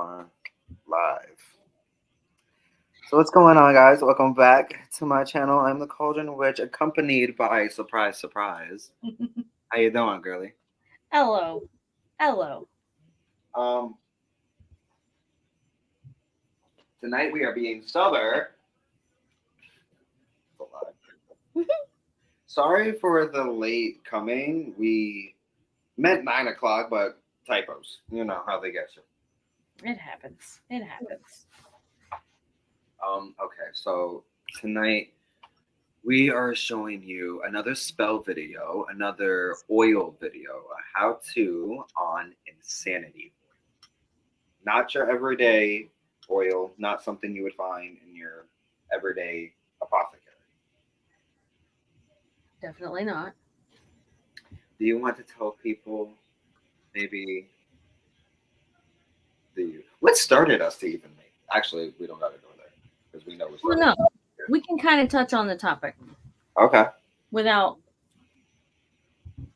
are live. So what's going on, guys? Welcome back to my channel. I'm the Cauldron Witch, accompanied by surprise. How you doing, girly? Hello. Hello. Um, Tonight we are being sober. Sorry for the late coming. We meant 9 o'clock, but typos. You know how they get you. It happens. It happens. Okay, so tonight we are showing you another spell video, another oil video, a how-to on insanity. Not your everyday oil, not something you would find in your everyday apothecary. Definitely not. Do you want to tell people maybe what started us to even make? Actually, we don't got to go there because we know we Well, started. no. We can kind of touch on the topic Okay. without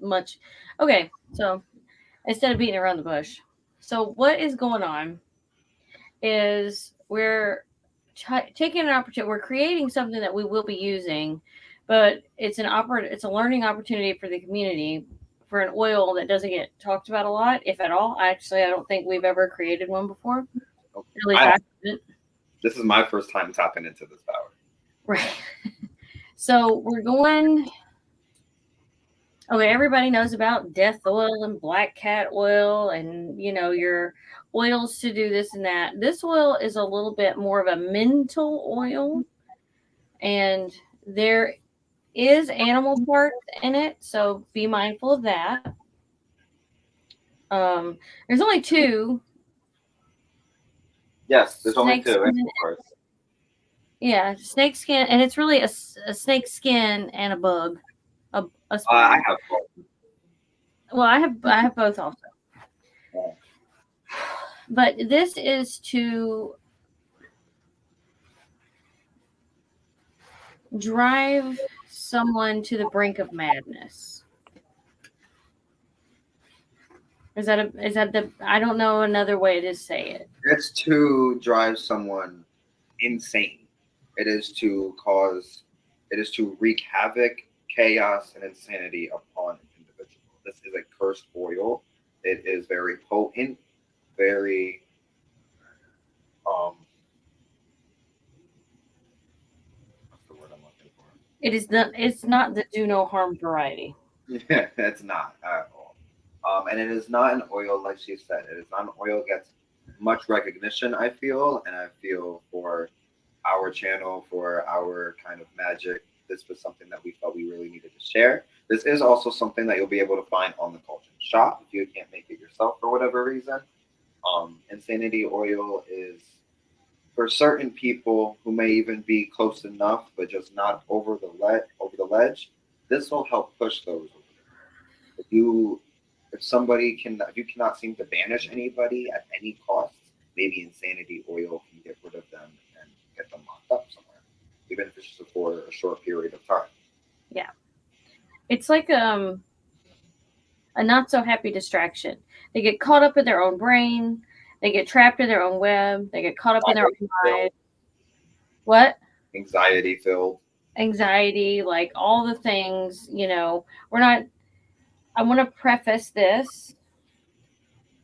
much. Okay, so instead of beating around the bush. So what is going on is we're taking an opportunity. We're creating something that we will be using, but it's it's a learning opportunity for the community for an oil that doesn't get talked about a lot, if at all. Actually, I don't think we've ever created one before. At least I haven't. This is my first time tapping into this power. Right. So we're going. Okay, everybody knows about death oil and black cat oil and, your oils to do this and that. This oil is a little bit more of a mental oil, and there is animal parts in it, so be mindful of that. There's only two. Yes, there's only Snake two, skin. of course. Yeah, snake skin, and it's really a snake skin and a bug. A spider. I have both. Well, I have both also. Yeah. But this is to drive someone to the brink of madness. Is that the I don't know another way to say it. It's to drive someone insane. It is to wreak havoc, chaos, and insanity upon an individual. This is a cursed oil. It is very potent, very what's the word I'm looking for? It's not the do no harm variety. Yeah, it's not at all. And it is not an oil, like she said. It is not an oil that gets much recognition, I feel, and I feel for our channel, for our kind of magic, this was something that we felt we really needed to share. This is also something that you'll be able to find on the Cauldron shop if you can't make it yourself for whatever reason. Insanity oil is for certain people who may even be close enough, but just not over the ledge. This will help push those. If you cannot seem to banish anybody at any cost, maybe insanity oil can get rid of them and get them locked up somewhere, even if it's just for a short period of time. Yeah. It's like a not so happy distraction. They get caught up in their own brain. They get trapped in their own web. They get caught up in their own mind. What? Anxiety filled. Anxiety, like all the things, we're not. I want to preface this.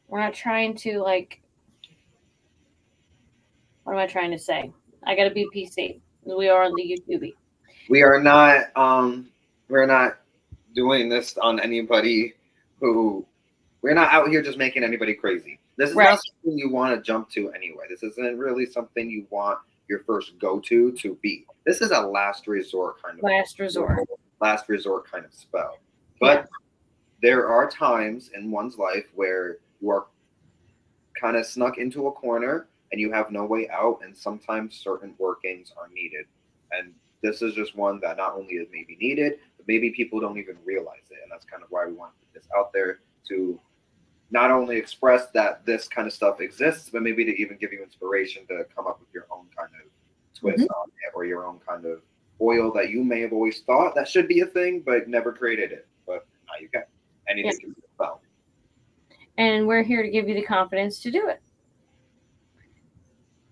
We're not trying to what am I trying to say? I got to be PC. We are on the YouTube. We are not. We're not doing this on anybody who. We're not out here just making anybody crazy. This is not something you want to jump to anyway. This isn't really something you want your first go-to to be. This is a last resort kind of last resort kind of spell. But there are times in one's life where you are kind of snuck into a corner and you have no way out, and sometimes certain workings are needed. And this is just one that not only is maybe needed, but maybe people don't even realize it. And that's kind of why we want to put this out there to not only express that this kind of stuff exists, but maybe to even give you inspiration to come up with your own kind of twist on it, or your own kind of oil that you may have always thought that should be a thing, but never created it. But now you can. Anything can be a spell. And we're here to give you the confidence to do it.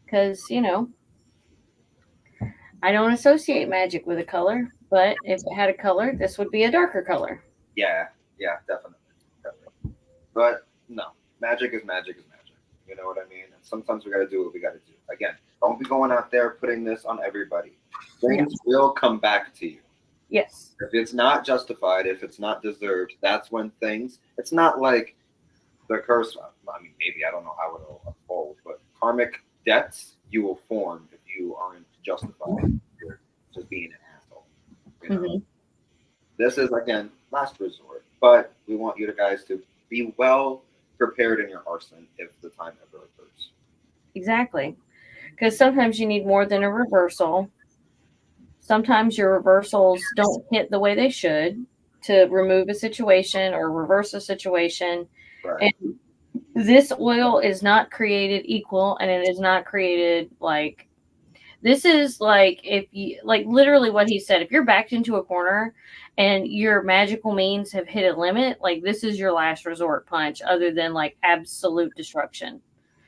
because I don't associate magic with a color, but if it had a color, this would be a darker color. Yeah, yeah, definitely, definitely. But no, magic is magic is magic. You know what I mean? And sometimes we got to do what we got to do. Again, don't be going out there putting this on everybody. Things will come back to you. Yes. If it's not justified, if it's not deserved, that's when things. It's not like the curse. I mean, maybe I don't know how it'll unfold, but karmic debts you will form if you aren't justified. You're just being an asshole. You know? Mm-hmm. This is again last resort, but we want you guys to be well prepared in your arson if the time ever occurs. Exactly. Because sometimes you need more than a reversal. Sometimes your reversals don't hit the way they should to remove a situation or reverse a situation. Right. And this oil is not created equal, and it is not created like this is like if you like literally what he said, if you're backed into a corner and your magical means have hit a limit, like this is your last resort punch other than like absolute destruction.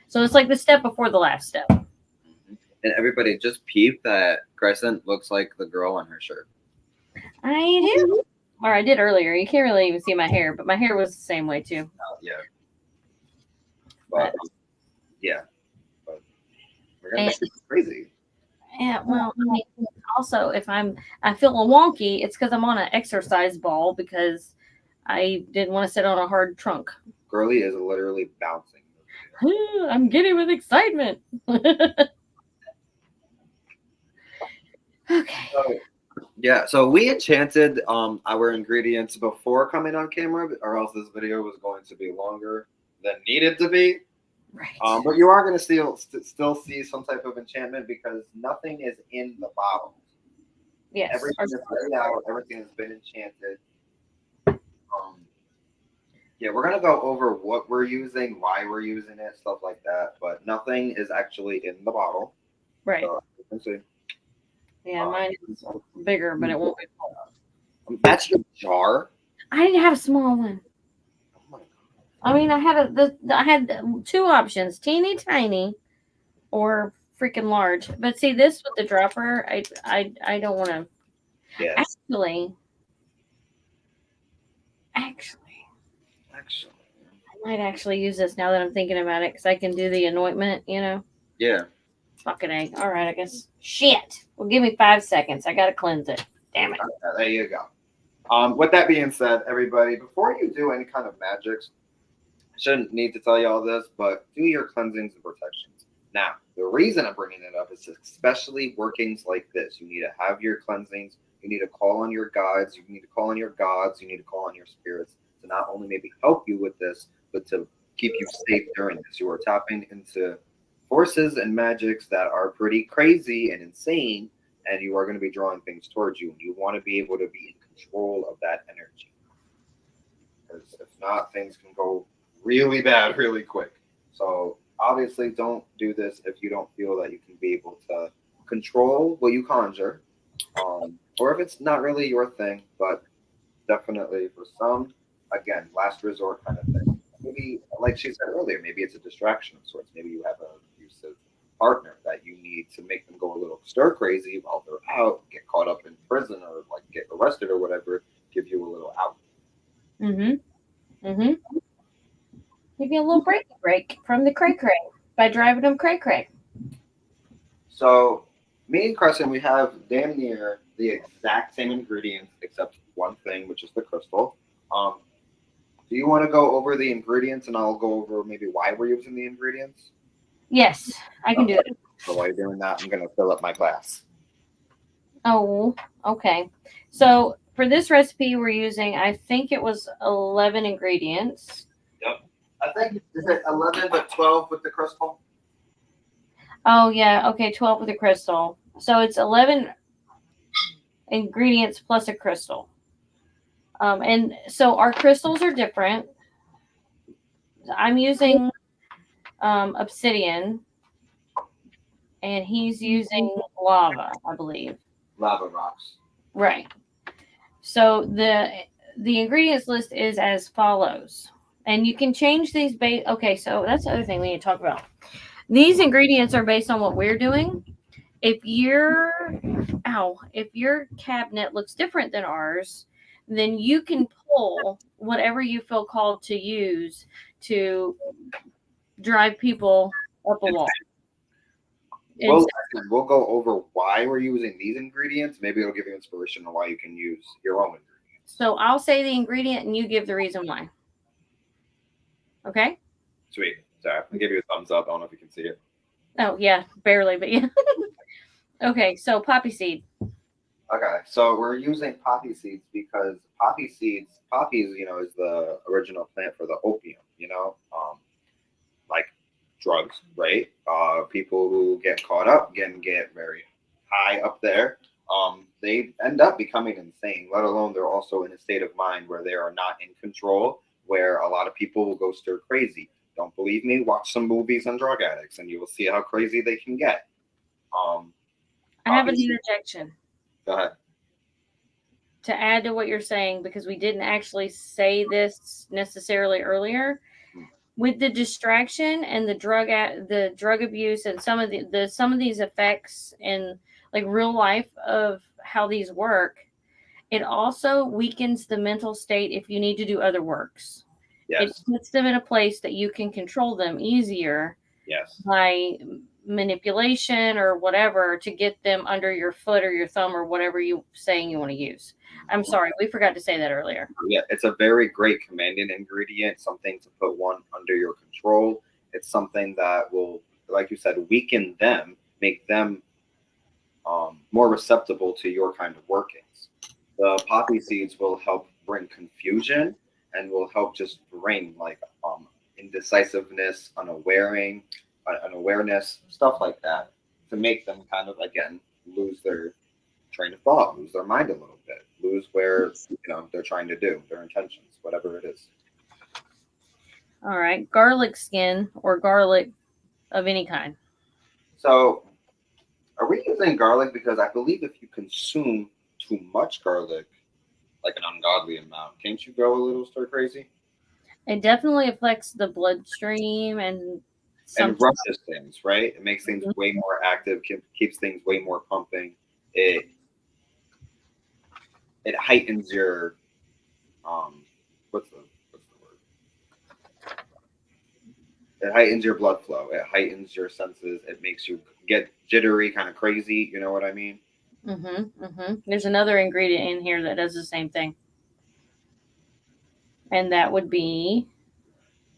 So it's like the step before the last step. And everybody just peep that Crescent looks like the girl on her shirt. I do. Or I did earlier. You can't really even see my hair, but my hair was the same way too. Yeah. But yeah. But we're gonna make it crazy. Yeah, well, I mean, also if I feel a wonky, it's because I'm on an exercise ball because I didn't want to sit on a hard trunk. Girly is literally bouncing. I'm giddy with excitement. Okay. So we enchanted our ingredients before coming on camera, or else this video was going to be longer than needed to be. Right. But you are going to still see some type of enchantment because nothing is in the bottle. Yes. Everything is laid out. Everything has been enchanted. Yeah, we're gonna go over what we're using, why we're using it, stuff like that. But nothing is actually in the bottle. Right. So you can see. Yeah, mine is bigger, but it won't be full. That's your jar. I didn't have a small one. Oh my God. I mean, I had two options: teeny tiny, or freaking large. But see, this with the dropper, I don't want to. Yeah. Actually, I might actually use this now that I'm thinking about it because I can do the anointment. Yeah. Fucking A. All right, I guess. Shit. Well, give me 5 seconds. I gotta cleanse it. Damn it. There you go. With that being said, everybody, before you do any kind of magics, I shouldn't need to tell you all this, but do your cleansings and protections. Now, the reason I'm bringing it up is especially workings like this. You need to have your cleansings. You need to call on your guides. You need to call on your gods. You need to call on your spirits to not only maybe help you with this, but to keep you safe during this. You are tapping into forces and magics that are pretty crazy and insane, and you are going to be drawing things towards you, and you want to be able to be in control of that energy. Because if not, things can go really bad really quick. So obviously don't do this if you don't feel that you can be able to control what you conjure, or if it's not really your thing. But definitely for some, again, last resort kind of thing. Maybe, like she said earlier, maybe it's a distraction of sorts. Maybe you have an abusive partner that you need to make them go a little stir crazy while they're out, get caught up in prison or like get arrested or whatever, give you a little out. Give you a little break from the cray-cray by driving them cray-cray. So me and Crescent, we have damn near the exact same ingredients except one thing, which is the crystal. Do you want to go over the ingredients and I'll go over maybe why we're using the ingredients? Yes, I can do it. So while you're doing that, I'm going to fill up my glass. Oh, okay. So for this recipe, we're using, I think it was 11 ingredients. Yep. I think, is it 11 but 12 with the crystal? Oh, yeah. Okay, 12 with the crystal. So it's 11 ingredients plus a crystal. And so our crystals are different. I'm using obsidian, and he's using lava, I believe. Lava rocks. Right. So the ingredients list is as follows. And you can change these okay, so that's the other thing we need to talk about. These ingredients are based on what we're doing. If your cabinet looks different than ours, then you can pull whatever you feel called to use to drive people up a wall. Well, we'll go over why we're using these ingredients. Maybe it'll give you inspiration on why you can use your own ingredients. So I'll say the ingredient and you give the reason why. Okay? Sweet. Sorry, I'll give you a thumbs up. I don't know if you can see it. Oh, yeah, barely, but yeah. Okay, so poppy seed. Okay, so we're using poppy seeds because poppies, is the original plant for the opium, like drugs, right? People who get caught up, get very high up there, they end up becoming insane, let alone they're also in a state of mind where they are not in control, where a lot of people will go stir crazy. Don't believe me? Watch some movies on drug addicts and you will see how crazy they can get. I have an interjection. Go ahead. To add to what you're saying, because we didn't actually say this necessarily earlier, with the distraction and the drug abuse and some of these effects in like real life of how these work, it also weakens the mental state if you need to do other works. Yes. It puts them in a place that you can control them easier. Yes. By manipulation or whatever to get them under your foot or your thumb or whatever you saying you want to use. I'm sorry, we forgot to say that earlier. Yeah, it's a very great commanding ingredient, something to put one under your control. It's something that will, like you said, weaken them, make them more receptible to your kind of workings. The poppy seeds will help bring confusion and will help just bring like indecisiveness, unawareness, stuff like that, to make them kind of again lose their train of thought, lose their mind a little bit, lose where they're trying to do, their intentions, whatever it is. All right, garlic skin or garlic of any kind. So, are we using garlic? Because I believe if you consume too much garlic, like an ungodly amount, can't you go a little stir crazy? It definitely affects the bloodstream and rushes things, right? It makes things way more active, keeps things way more pumping. It heightens your what's the word? It heightens your blood flow. It heightens your senses. It makes you get jittery, kind of crazy. You know what I mean? There's another ingredient in here that does the same thing, and that would be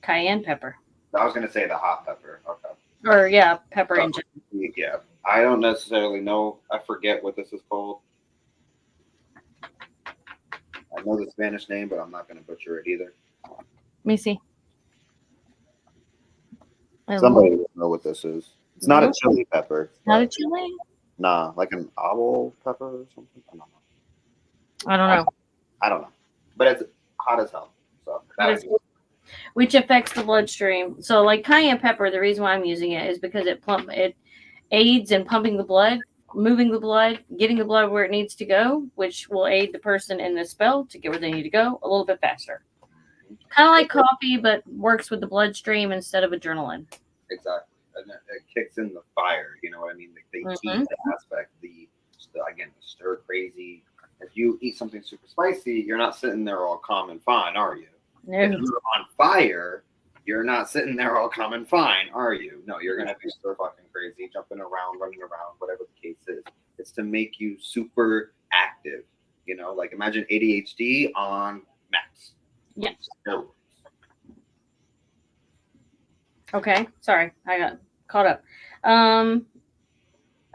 cayenne pepper. I was gonna say the hot pepper. Okay. Or yeah, pepper in general. Yeah, I don't necessarily know. I forget what this is called. I know the Spanish name, but I'm not going to butcher it either. Let me see. Somebody will know what this is. It's not a chili pepper. Not a chili? Nah, like an owl pepper or something. I don't know. I don't know. But it's hot as hell. So which affects the bloodstream. So like cayenne pepper, the reason why I'm using it is because it aids in pumping the blood, moving the blood, getting the blood where it needs to go, which will aid the person in the spell to get where they need to go a little bit faster. Kind of like coffee, but works with the bloodstream instead of adrenaline. Exactly. And it kicks in the fire, you know what I mean? They eat the aspect, the stir crazy. If you eat something super spicy, you're not sitting there all calm and fine, are you? No. If you're on fire, you're not sitting there all calm and fine, are you? No, you're gonna be stir fucking crazy, jumping around, running around, whatever the case is. It's to make you super active. Like imagine ADHD on max. Yeah. Okay, sorry, I got caught up.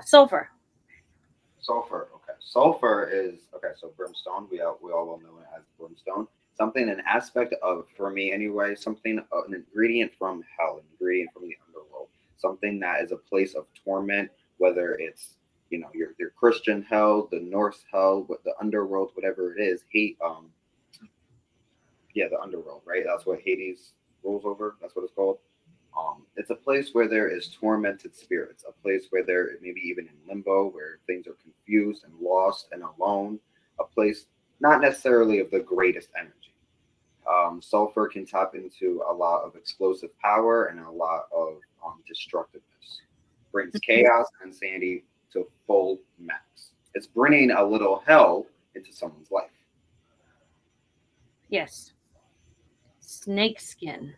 Sulfur. Okay. Sulfur is so brimstone. We all will know it as brimstone. Something, an aspect of, for me anyway, something, an ingredient from hell, an ingredient from the underworld. Something that is a place of torment, whether it's your Christian hell, the Norse hell, the underworld, whatever it is. The underworld, right? That's what Hades rules over. That's what it's called. It's a place where there is tormented spirits, a place where there maybe even in limbo, where things are confused and lost and alone, a place not necessarily of the greatest energy. Sulfur can tap into a lot of explosive power and a lot of destructiveness. Brings chaos and insanity to full max. It's bringing a little hell into someone's life. Yes. Snake skin.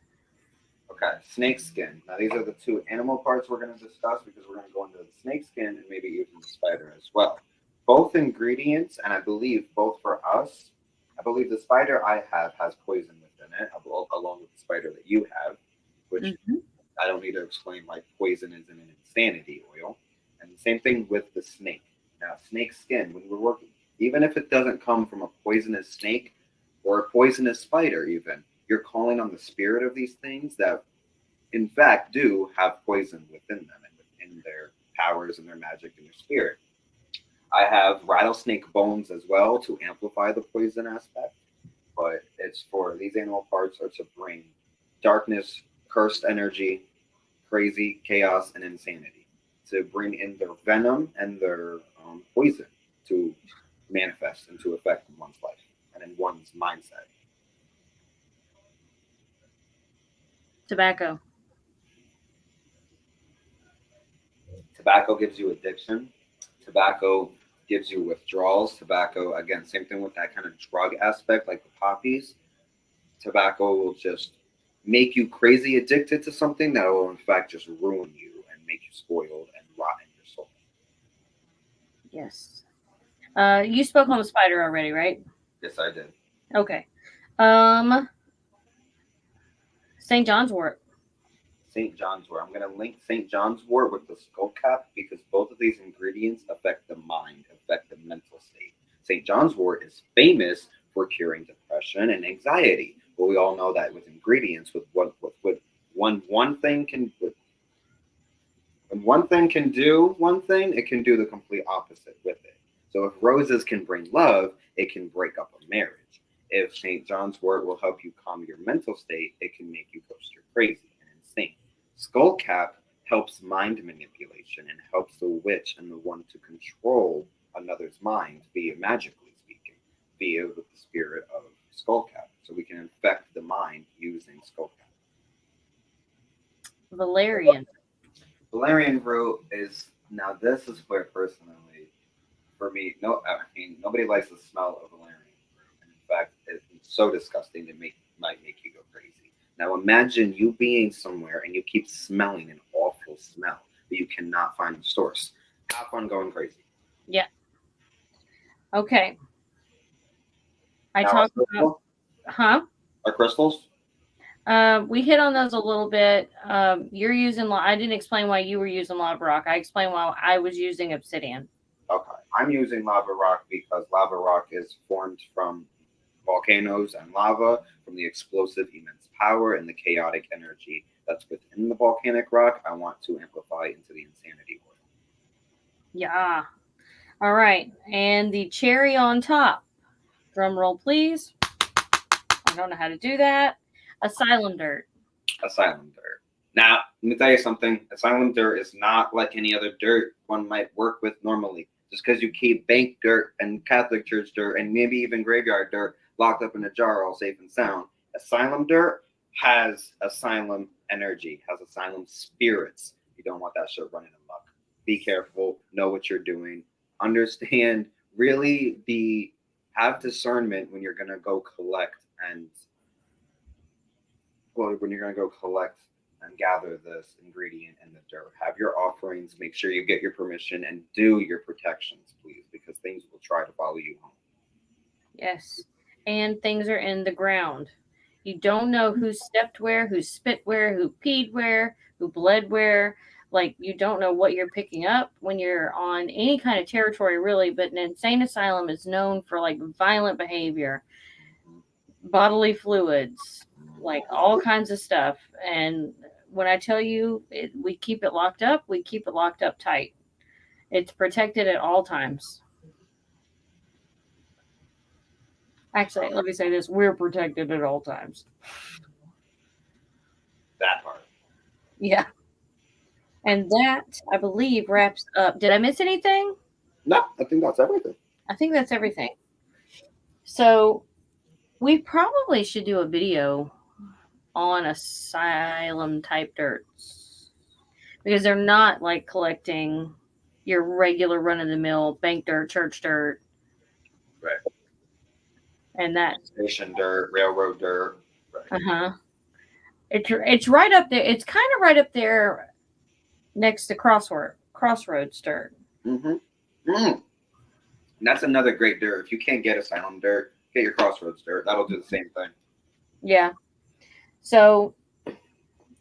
Okay, snake skin. Now these are the two animal parts we're going to discuss because we're going to go into the snake skin and maybe even the spider as well. Both ingredients, and I believe both for us, I believe the spider I have has poison within it, along with the spider that you have, which I don't need to explain why poison is in an insanity oil. And the same thing with the snake. Now, snake skin, when we're working, even if it doesn't come from a poisonous snake or a poisonous spider, even, you're calling on the spirit of these things that, in fact, do have poison within them and within their powers and their magic and their spirit. I have rattlesnake bones as well to amplify the poison aspect, but it's for these animal parts are to bring darkness, cursed energy, crazy chaos, and insanity. To bring in their venom and their poison to manifest and to affect one's life and in one's mindset. Tobacco. Tobacco gives you addiction. Tobacco gives you withdrawals. Tobacco, again, same thing with that kind of drug aspect, like the poppies. Tobacco will just make you crazy addicted to something that will, in fact, just ruin you and make you spoiled and rot in your soul. Yes. You spoke on the spider already, right? Yes, I did. Okay. St. John's wort. St. John's wort. I'm going to link St. John's wort with the skull cap because both of these ingredients affect the mind, affect the mental state. St. John's wort is famous for curing depression and anxiety. But we all know that with ingredients, when one thing can do one thing, it can do the complete opposite with it. So if roses can bring love, it can break up a marriage. If St. John's wort will help you calm your mental state, it can make you go stir crazy and insane. Skullcap helps mind manipulation and helps the witch and the one to control another's mind via magically speaking, via with the spirit of Skullcap. So we can infect the mind using Skullcap. Valerian. Valerian root is now. This is where personally, for me, nobody likes the smell of valerian root, and in fact, it's so disgusting it might make you go crazy. Now imagine you being somewhere and you keep smelling an awful smell, but you cannot find the source. Have fun going crazy. Yeah. Okay. I Now, talked about, Are crystals? we hit on those a little bit. You're using, I didn't explain why you were using lava rock. I explained why I was using obsidian. Okay. I'm using lava rock because lava rock is formed from volcanoes and lava, from the explosive immense power and the chaotic energy that's within the volcanic rock. I want to amplify into the insanity oil. Yeah. All right. And the cherry on top. Drum roll, please. I don't know how to do that. Asylum dirt. Asylum dirt. Now, let me tell you something. Asylum dirt is not like any other dirt one might work with normally. Just because you keep bank dirt and Catholic church dirt and maybe even graveyard dirt locked up in a jar all safe and sound. Asylum dirt has asylum energy, has asylum spirits. You don't want that shit running amok. Be careful. Know what you're doing. Understand. Really have discernment when you're going to go collect and gather this ingredient in the dirt. Have your offerings, make sure you get your permission, and do your protections, please, because things will try to follow you home. Yes. And things are in the ground. You don't know who stepped where, who spit where, who peed where, who bled where. Like, you don't know what you're picking up when you're on any kind of territory, really. But an insane asylum is known for, like, violent behavior, bodily fluids, like all kinds of stuff. And when I tell you we keep it locked up, we keep it locked up tight. It's protected at all times. Actually, let me say this. We're protected at all times. That part. Yeah. And that, I believe, wraps up. Did I miss anything? No, I think that's everything. I think that's everything. So We probably should do a video on asylum type dirts because they're not like collecting your regular run of the mill bank dirt, church dirt, Right. and that. Station dirt, railroad dirt. Right. Uh-huh. It's right up there. It's kind of right up there next to crossroads dirt. Mm-hmm. And that's another great dirt. If you can't get asylum dirt, get your crossroads dirt. That'll do the same thing. Yeah. So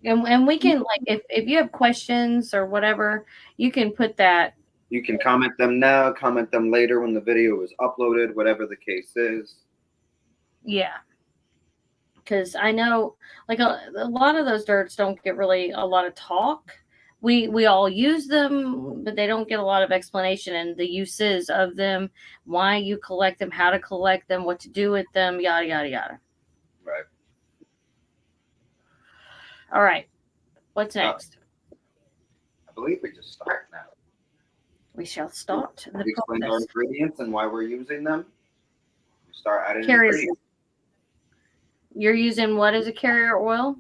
and we can like if you have questions or whatever, you can put that. You can comment them now, comment them later when the video is uploaded, whatever the case is. Yeah. Because I know like a lot of those dirts don't get really a lot of talk. We all use them, but they don't get a lot of explanation and the uses of them, why you collect them, how to collect them, what to do with them, yada yada yada. Right. All right. What's next? I believe we just start now. We shall start the We explained our process. ingredients and why we're using them. We start adding Carrier. ingredients. You're using what as a carrier oil?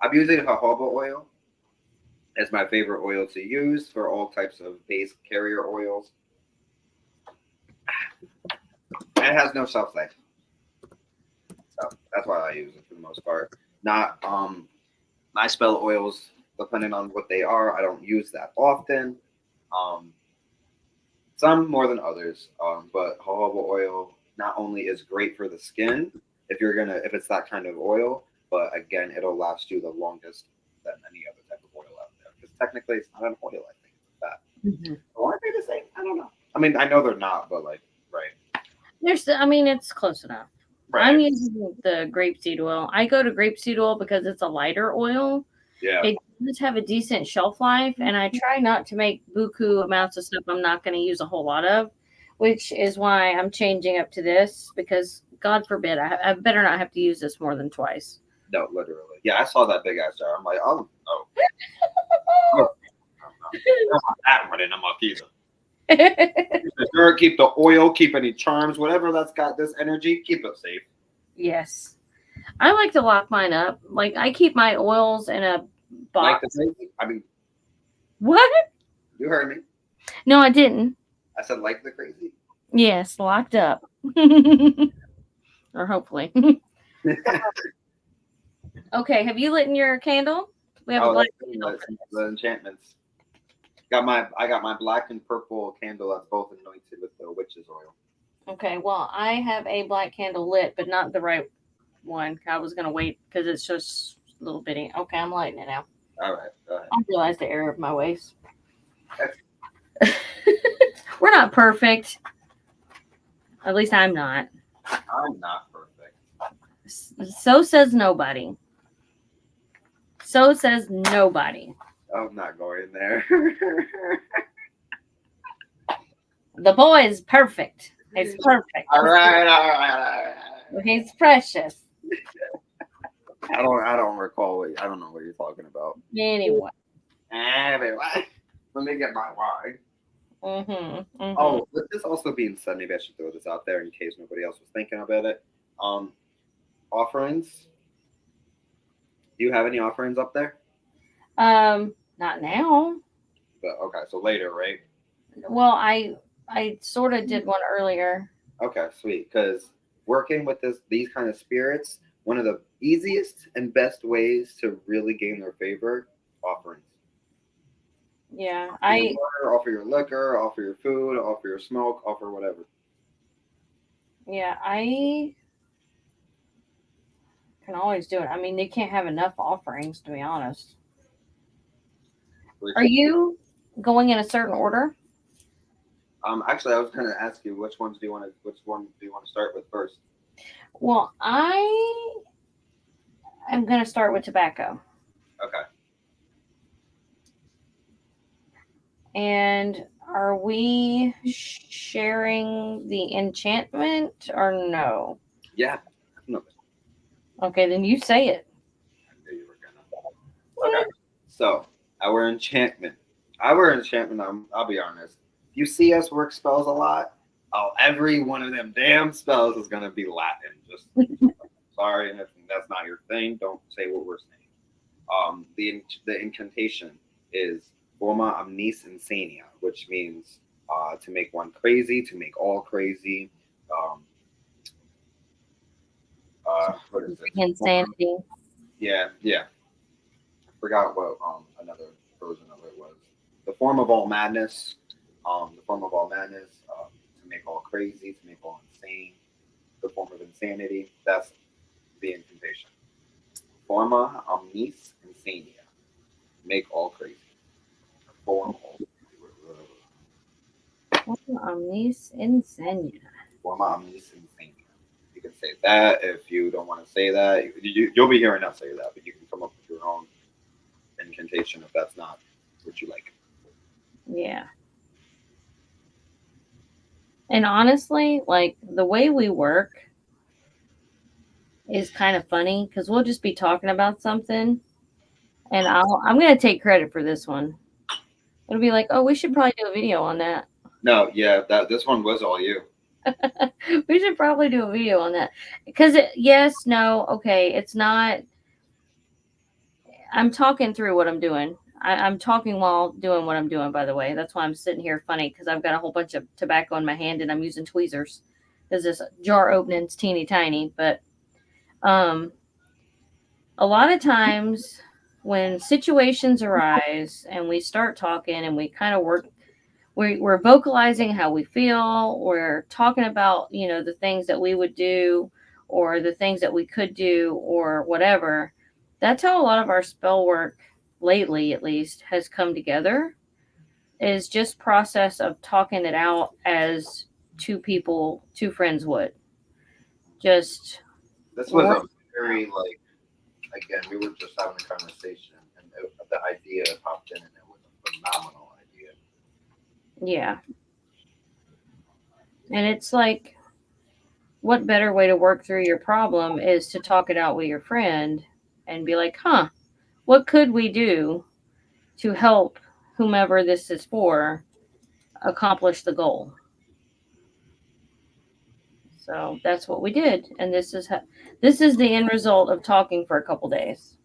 I'm using jojoba oil as my favorite oil to use for all types of base carrier oils. And it has no shelf life. So that's why I use it for the most part. Not my spell oils, depending on what they are, I don't use that often. Some more than others. But jojoba oil not only is great for the skin if it's that kind of oil, but again, it'll last you the longest than any other type of oil out there. Because technically, it's not an oil. I think it's a fat. Mm-hmm. Or aren't they the same? I don't know. I mean, I know they're not, but like, right. It's close enough. Right. I'm using the grapeseed oil. I go to grapeseed oil because it's a lighter oil. Yeah. It does have a decent shelf life, and I try not to make buku amounts of stuff I'm not going to use a whole lot of, which is why I'm changing up to this because God forbid I better not have to use this more than twice. No, literally. Yeah, I saw that big ass jar. I'm like, oh, no. No. I don't want that one in the muck either. Sure, keep the oil, keep any charms, whatever that's got this energy, keep it safe. Yes. I like to lock mine up. Like I keep my oils in a box. Like the crazy? I mean, What? you heard me. No, I didn't. I said like the crazy. Yes, locked up. Or hopefully. Okay, have you lit your candle? We have a black candle. The enchantments. I got my black and purple candle that's both anointed with the witch's oil. Okay, well, I have a black candle lit, but not the right one. I was gonna wait because it's just a little bitty. Okay, I'm lighting it now. All right, go ahead. I realized the error of my ways. We're not perfect. At least I'm not. I'm not perfect. So says nobody. So says nobody. I'm not going there. The boy is perfect. He's perfect. All right. He's precious. I don't recall I don't know what you're talking about. Anyway. Let me get my wine. Mm-hmm. Oh, with this also being said, maybe I should throw this out there in case nobody else was thinking about it. Offerings. Do you have any offerings up there? Not now. But okay, so later, right? Well, I sort of did one earlier. Okay, sweet. Because working with these kind of spirits, one of the easiest and best ways to really gain their favor, offerings. Yeah, offer your liquor, offer your food, offer your smoke, offer whatever. Yeah, I can always do it. I mean, they can't have enough offerings, to be honest. Are you going in a certain order? Actually, I was going to ask you which one do you want to start with first? Well, I am going to start with tobacco. Okay. And are we sharing the enchantment or no? Yeah. No. Okay, then you say it. I knew you were gonna. Okay. So our enchantment. I'll be honest. You see us work spells a lot. Oh, every one of them damn spells is gonna be Latin. Just sorry, and if that's not your thing, don't say what we're saying. The incantation is Forma Omnis Insania, which means to make one crazy, to make all crazy. Um, what is it? Insanity. Yeah, yeah. I forgot what another version of it was. The form of all madness. The form of all madness. To make all crazy, to make all insane. The form of insanity. That's the incantation. Forma omnis insania. Make all crazy. Form all. Omnis Insania. Forma omnis insania. You can say that. If you don't want to say that, you'll be hearing us say that, but you can come up with your own incantation if that's not what you like. Yeah. And honestly, like the way we work is kind of funny because we'll just be talking about something and I'm gonna take credit for this one. It'll be like, oh, we should probably do a video on that. No, yeah, this one was all you. We should probably do a video on that because yes, no, okay, it's not. I'm talking through what I'm doing. I'm talking while doing what I'm doing. By the way, that's why I'm sitting here funny because I've got a whole bunch of tobacco in my hand and I'm using tweezers because this jar opening's teeny tiny. But a lot of times when situations arise and we start talking and we kind of work, we're vocalizing how we feel. We're talking about the things that we would do or the things that we could do or whatever. That's how a lot of our spell work lately, at least, has come together. Is just process of talking it out as two friends would. Just This was a very again, we were just having a conversation, and the idea popped in, and it was a phenomenal idea. yeah. And it's like, what better way to work through your problem is to talk it out with your friend and be like, huh, what could we do to help whomever this is for accomplish the goal? So that's what we did, and this is the end result of talking for a couple days.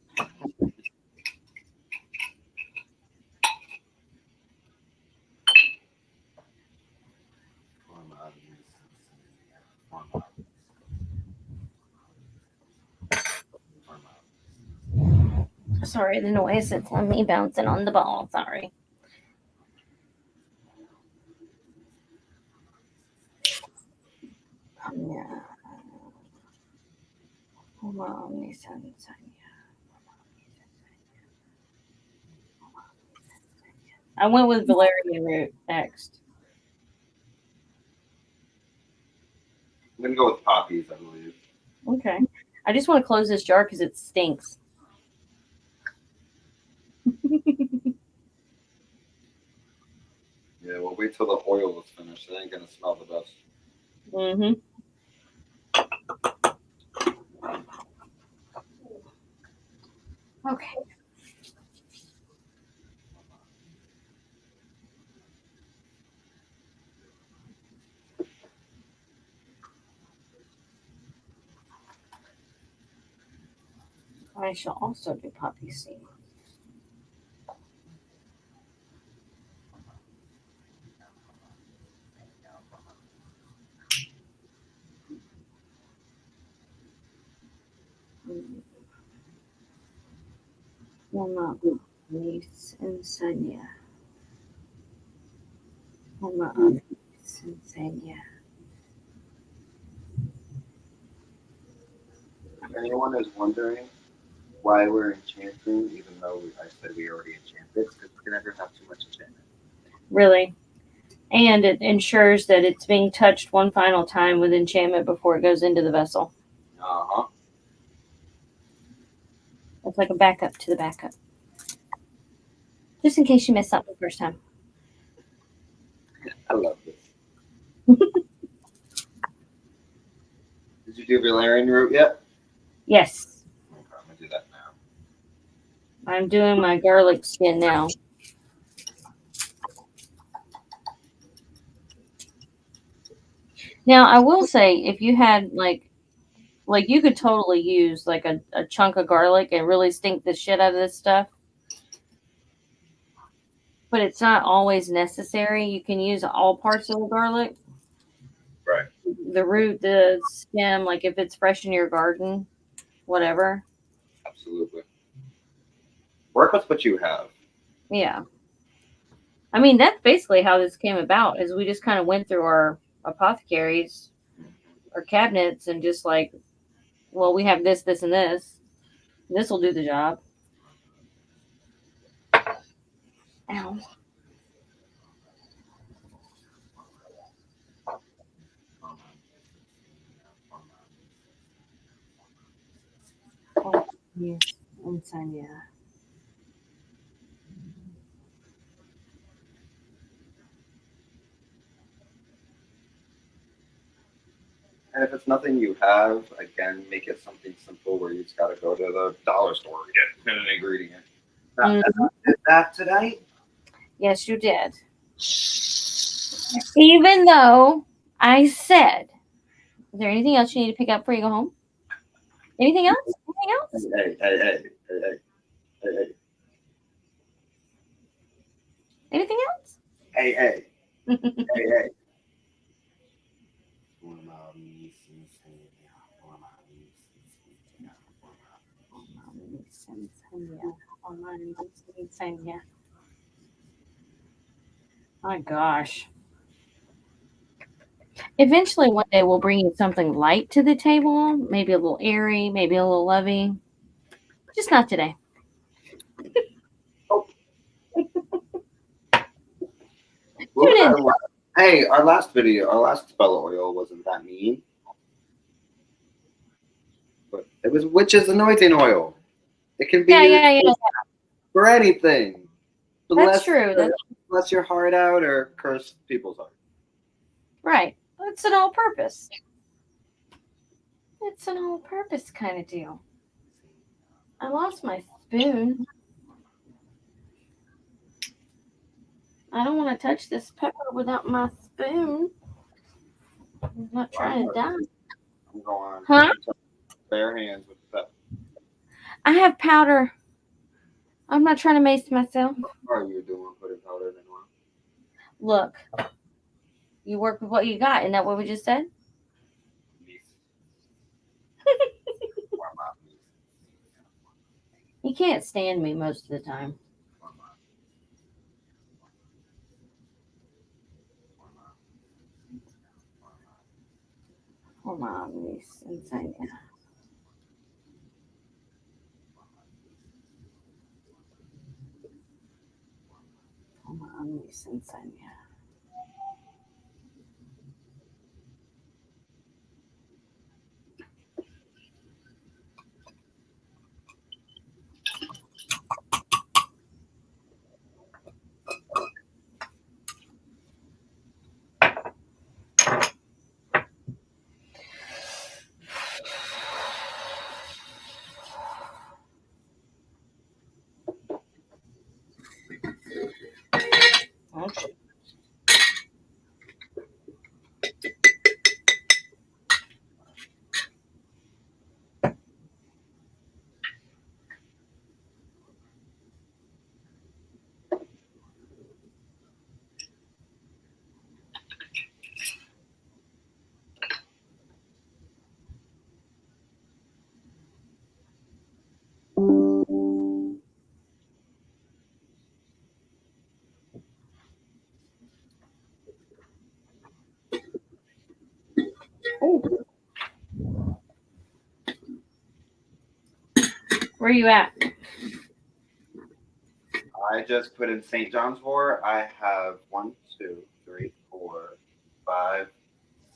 Sorry, the noise. It's on me bouncing on the ball. Sorry. Yeah. I went with valerian root next. I'm gonna go with poppies, I believe. Okay. I just want to close this jar because it stinks. Yeah, we'll wait till the oil is finished. It ain't gonna smell the best. Mm-hmm. Okay. I shall also do poppy seed. Mama Omnis Insania. Mama Omnis Insania. If anyone is wondering why we're enchanting, even though I said we already enchanted, it's because we can never have too much enchantment. Really. And it ensures that it's being touched one final time with enchantment before it goes into the vessel. Uh-huh. It's like a backup to the backup. Just in case you missed something the first time. I love this. Did you do valerian root yet? Yes. Okay, I'm gonna do that now. I'm doing my garlic skin now. Now, I will say, if you had like you could totally use like a chunk of garlic and really stink the shit out of this stuff, but it's not always necessary. You can use all parts of the garlic, Right. the root, the stem, like if it's fresh in your garden, whatever. Absolutely. Work with what you have. Yeah. I mean, that's basically how this came about is we just kind of went through our apothecaries, our cabinets, and just like, well, we have this, this, and this. This will do the job. Ow. Oh, yes. Insania. And if it's nothing you have, again, make it something simple where you just got to go to the dollar store and get an ingredient. Mm. Did that today? Yes, you did. Even though I said, is there anything else you need to pick up before you go home? Anything else? Anything else? Hey. Anything else? Hey. My gosh. Eventually, one day we'll bring you something light to the table, maybe a little airy, maybe a little lovey. Just not today. Hey, our last video, our last spell oil wasn't that mean. But it was witch's anointing oil. It can be Yeah. for anything. That's true. Bless your heart out or curse people's heart. Right. It's an all-purpose. It's an all-purpose kind of deal. I lost my spoon. I don't want to touch this pepper without my spoon. I'm not trying to die. I'm going bare hands with the pepper. I have powder. I'm not trying to mace myself. What are you doing putting powder in oil? Look, you work with what you got. Isn't that what we just said? You can't stand me most of the time. Hold on, niece inside you. Hold on, niece inside you. Okay. Ooh. Where are you at? I just put in St. John's Wort. I have 1, 2, 3, 4, 5,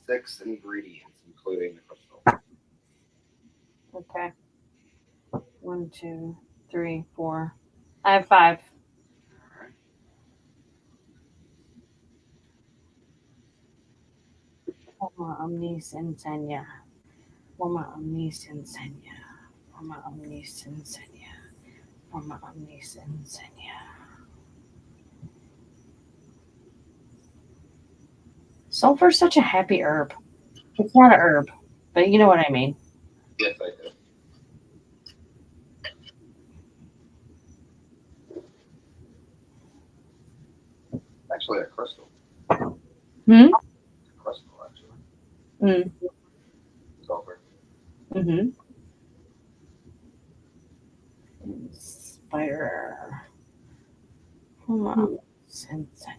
6 ingredients, including the crystal. Okay. 1, 2, 3, 4. I have 5. Forma omnis insania. Forma omnis insania. Forma omnis insania. Forma omnis insania. Sulfur is such a happy herb. It's not a herb, but you know what I mean. Yes, I do. Actually, a crystal. Hmm. Crystal, actually. Mm. Silver. Mm-hmm. Spider. Come on. Sensania.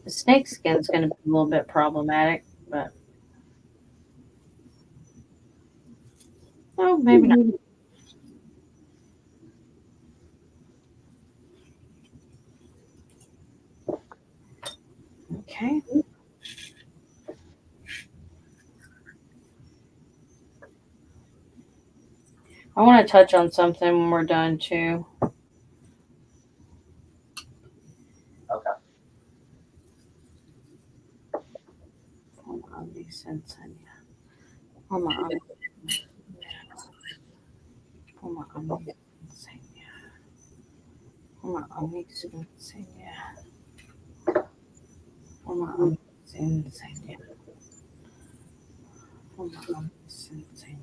The snake skin's going to be a little bit problematic, but oh, maybe not. Okay. I want to touch on something when we're done too. Okay. Come on, Sensania. Come on. Come on, Sensania. Come on, Sensania. Come on, Sensania. Come on, Sensania.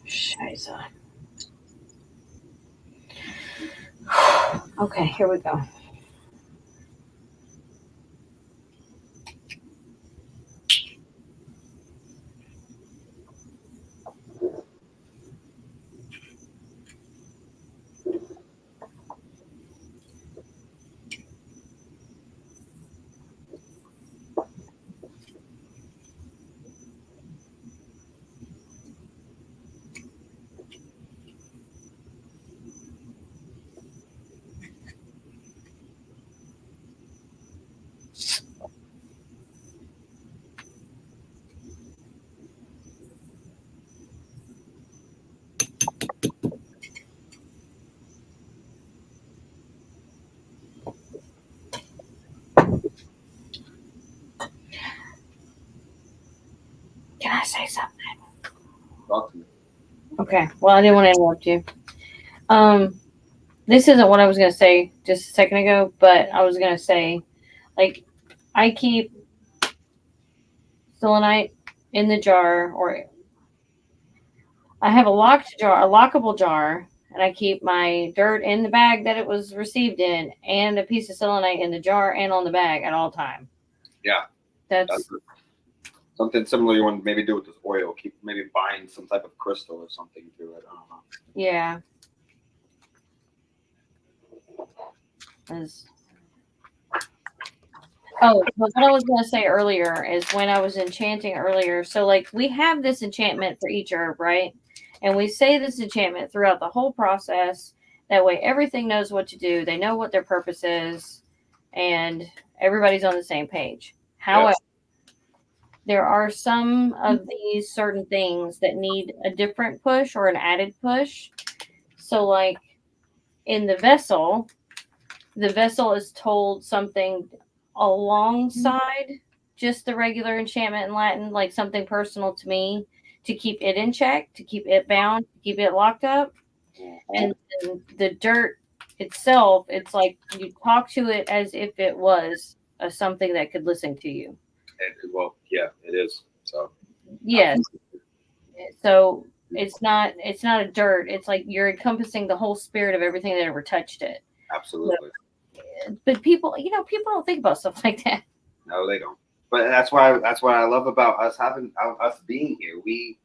Scheiße. Okay, here we go. Can I say something? Talk to me. Okay. Well, I didn't want to interrupt you. This isn't what I was gonna say just a second ago, but I was gonna say, like, I keep selenite in the jar, or I have a locked jar, a lockable jar, and I keep my dirt in the bag that it was received in, and a piece of selenite in the jar and on the bag at all time. Yeah. That's Something similar you want to maybe do with this oil. Keep maybe bind some type of crystal or something to it. I don't know. yeah. As Oh, but what I was going to say earlier is when I was enchanting earlier. So, like, we have this enchantment for each herb, right? And we say this enchantment throughout the whole process. That way, everything knows what to do. They know what their purpose is, and everybody's on the same page. However, Yes. there are some of these certain things that need a different push or an added push. So, like in the vessel is told something alongside just the regular enchantment in Latin, like something personal to me to keep it in check, to keep it bound, to keep it locked up. And then the dirt itself, it's like you talk to it as if it was something that could listen to you. Well, yeah, it is. So Yes. So it's not a dirt. It's like you're encompassing the whole spirit of everything that ever touched it. absolutely. But people don't think about stuff like that. No, they don't. But that's what I love about us having us being here. We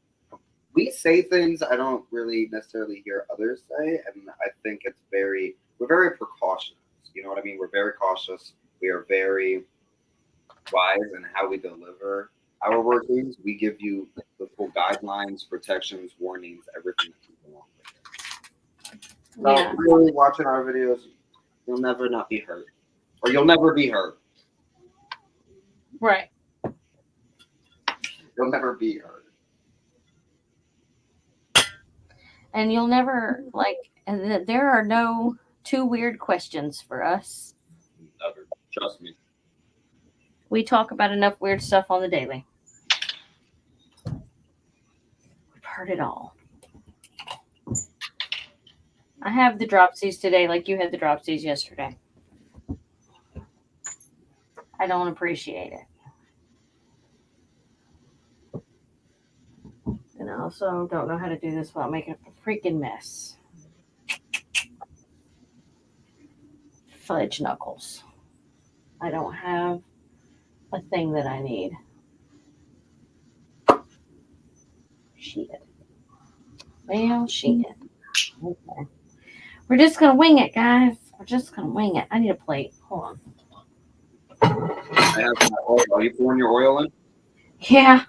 say things I don't really necessarily hear others say, and I think we're very precautious. You know what I mean? We're very cautious. We are very wise in how we deliver our workings. We give you the full guidelines, protections, warnings, everything that comes along with it. So Yeah. really watching our videos, you'll never not be hurt, or you'll never be hurt. Right. You'll never be heard. And you'll never and there are no too weird questions for us. Never. Trust me. We talk about enough weird stuff on the daily. We've heard it all. I have the dropsies today, like you had the dropsies yesterday. I don't appreciate it. And I also don't know how to do this without making a freaking mess. Fudge knuckles. I don't have a thing that I need. Shit. Well, shit. Okay. We're just gonna wing it, guys. We're just gonna wing it. I need a plate. Hold on. I have my oil. Are you pouring your oil in? Yeah.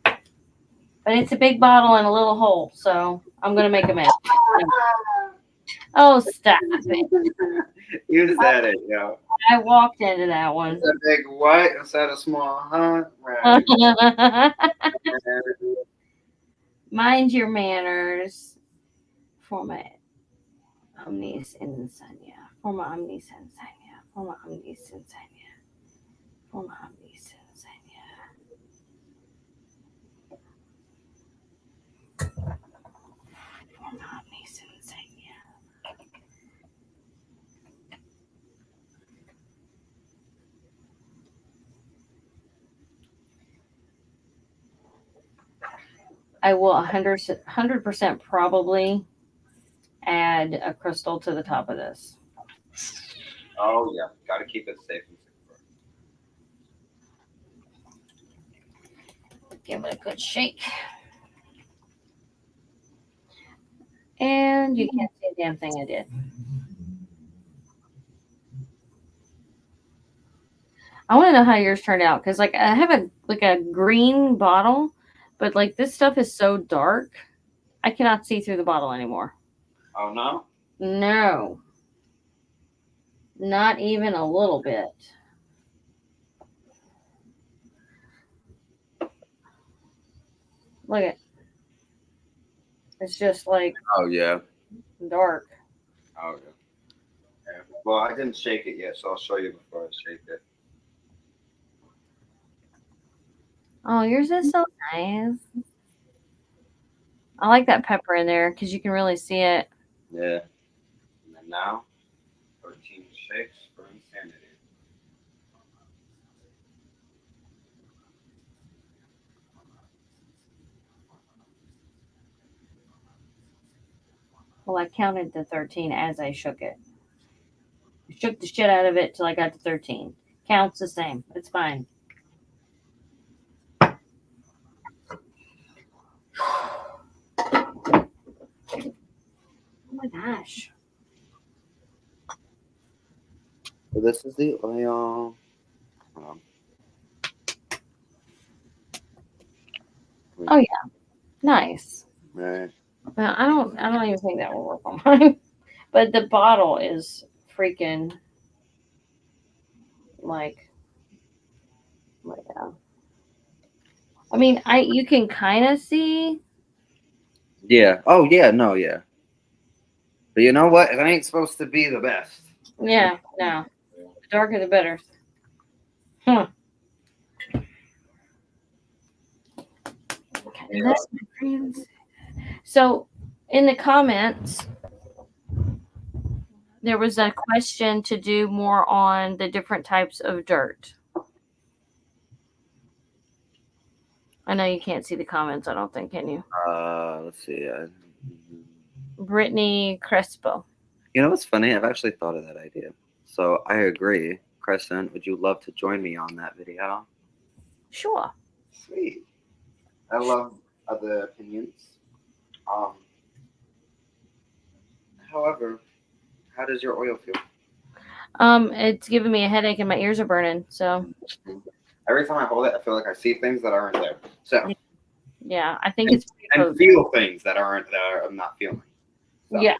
But it's a big bottle and a little hole, so I'm gonna make a mess. Oh, stop it. You said it, yo. I walked into that one. It's a big what? Is that a small huh? Right. Mind your manners. Forma omnis insania. Forma omnis insania. Forma omnis insania. Forma omnis insania. Forma omnis insania. I will 100% probably add a crystal to the top of this. Oh yeah, gotta keep it safe and secure. Give it a good shake. And you can't see a damn thing I did. I want to know how yours turned out because, like, I have a green bottle, but like this stuff is so dark, I cannot see through the bottle anymore. Oh no? No, not even a little bit. Look at, it's just like Oh yeah. dark. Oh yeah. Yeah. Well, I didn't shake it yet, so I'll show you before I shake it. Oh, yours is so nice. I like that pepper in there because you can really see it. Yeah. And then now, 13 shakes for insanity. Well, I counted to 13 as I shook it. Shook the shit out of it till I got to 13. Counts the same. It's fine. Oh my gosh. So this is the oil. Oh yeah. Nice. Right. Well, I don't even think that will work on mine. But the bottle is freaking like yeah. I mean, you can kind of see. Yeah. Oh yeah. No. Yeah. But you know what? It ain't supposed to be the best. Yeah, no. The darker the better. Huh. Okay, Yeah. that's my friends. So, in the comments, there was a question to do more on the different types of dirt. I know you can't see the comments, I don't think, can you? Let's see. Brittany Crespo. You know what's funny? I've actually thought of that idea. So I agree. Crescent, would you love to join me on that video? Sure. Sweet. I love other opinions. However, how does your oil feel? It's giving me a headache and my ears are burning. So Every time I hold it, I feel like I see things that aren't there. So yeah, I think it's and feel things that I'm not feeling. So, yeah.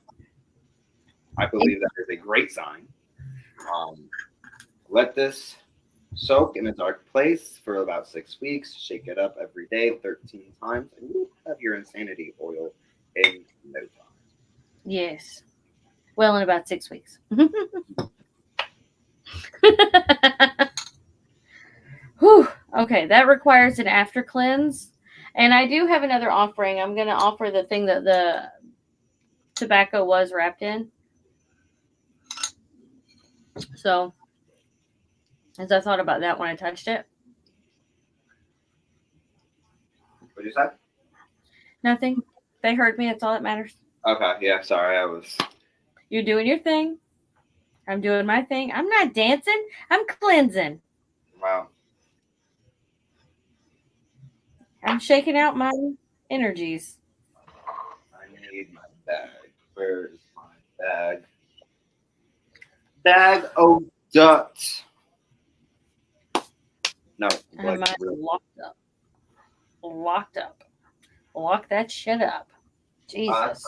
I believe that is a great sign. Let this Soak in a dark place for about 6 weeks. Shake it up every day, 13 times, and you have your insanity oil in no time. Yes. Well, in about 6 weeks. Whew. Okay, that requires an after cleanse. And I do have another offering. I'm going to offer the thing that the tobacco was wrapped in. So, as I thought about that when I touched it, What did you say? nothing. They heard me. That's all that matters. Okay, yeah, sorry, I was. You're doing your thing. I'm doing my thing. I'm not dancing. I'm cleansing. Wow. I'm shaking out my energies. I need my bag. Where is my bag? Bag of dust. No, I have mine locked up. Locked up. Lock that shit up. Jesus.